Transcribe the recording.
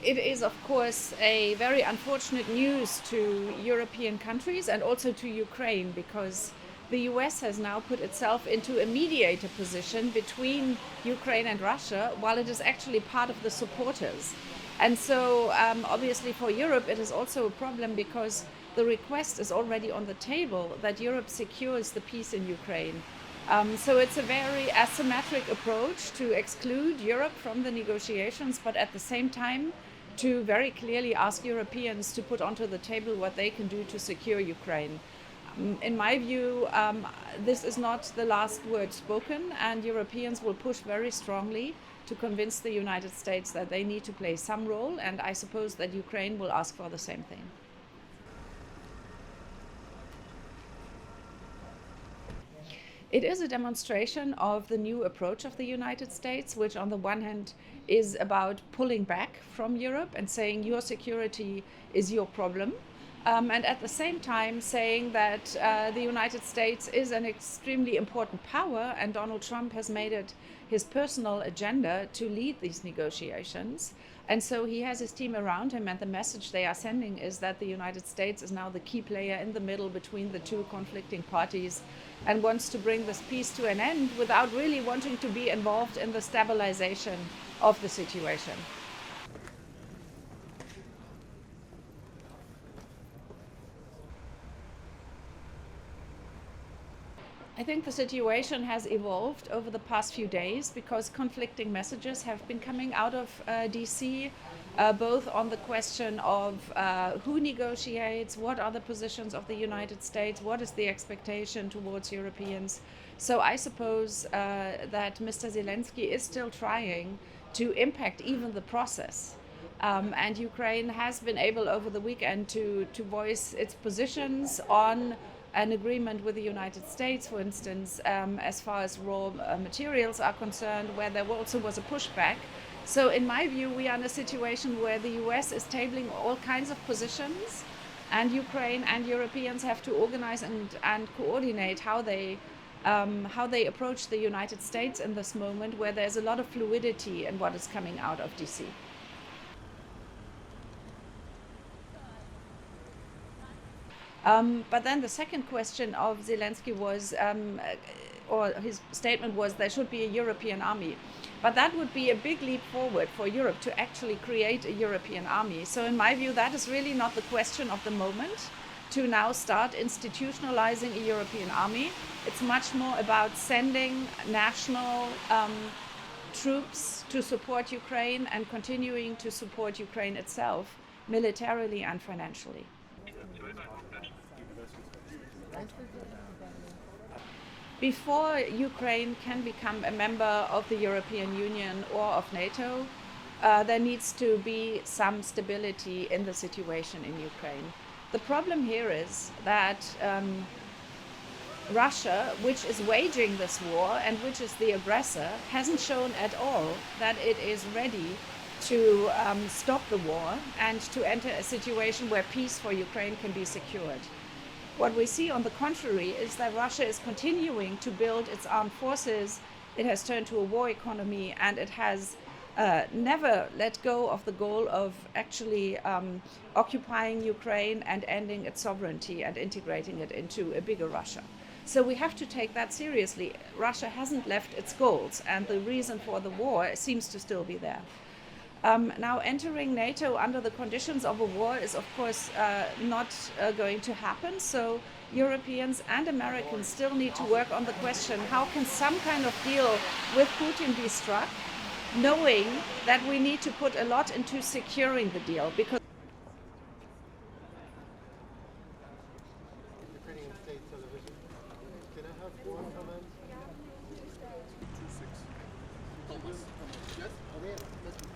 it is, of course, a very unfortunate news to European countries and also to Ukraine, because the US has now put itself into a mediator position between Ukraine and Russia, while it is actually part of the supporters. And so obviously for Europe it is also a problem, because the request is already on the table that Europe secures the peace in Ukraine. So it's a very asymmetric approach to exclude Europe from the negotiations, but at the same time to very clearly ask Europeans to put onto the table what they can do to secure Ukraine. In my view, this is not the last word spoken, and Europeans will push very strongly to convince the United States that they need to play some role, and I suppose that Ukraine will ask for the same thing. It is a demonstration of the new approach of the United States, which on the one hand is about pulling back from Europe and saying your security is your problem. And at the same time saying that the United States is an extremely important power, and Donald Trump has made it his personal agenda to lead these negotiations. And so he has his team around him, and the message they are sending is that the United States is now the key player in the middle between the two conflicting parties and wants to bring this peace to an end without really wanting to be involved in the stabilization of the situation. I think the situation has evolved over the past few days because conflicting messages have been coming out of DC, both on the question of who negotiates, what are the positions of the United States, what is the expectation towards Europeans. So I suppose that Mr. Zelensky is still trying to impact even the process. And Ukraine has been able over the weekend to voice its positions on an agreement with the United States, for instance, as far as raw materials are concerned, where there also was a pushback. So in my view, we are in a situation where the US is tabling all kinds of positions, and Ukraine and Europeans have to organize and coordinate how they approach the United States in this moment, where there's a lot of fluidity in what is coming out of DC. But then the second question of Zelensky was, or his statement was, there should be a European army. But that would be a big leap forward for Europe to actually create a European army. So in my view, that is really not the question of the moment, to now start institutionalizing a European army. It's much more about sending national troops to support Ukraine and continuing to support Ukraine itself militarily and financially. Before Ukraine can become a member of the European Union or of NATO, there needs to be some stability in the situation in Ukraine. The problem here is that Russia, which is waging this war and which is the aggressor, hasn't shown at all that it is ready to stop the war and to enter a situation where peace for Ukraine can be secured. What we see, on the contrary, is that Russia is continuing to build its armed forces. It has turned to a war economy, and it has never let go of the goal of actually occupying Ukraine and ending its sovereignty and integrating it into a bigger Russia. So we have to take that seriously. Russia hasn't left its goals, and the reason for the war seems to still be there. Now, entering NATO under the conditions of a war is, of course, not going to happen. So Europeans and Americans still need to work on the question, how can some kind of deal with Putin be struck, knowing that we need to put a lot into securing the deal, because Ukrainian state television. Can I have one comment? 26. Thomas. Yes? Okay.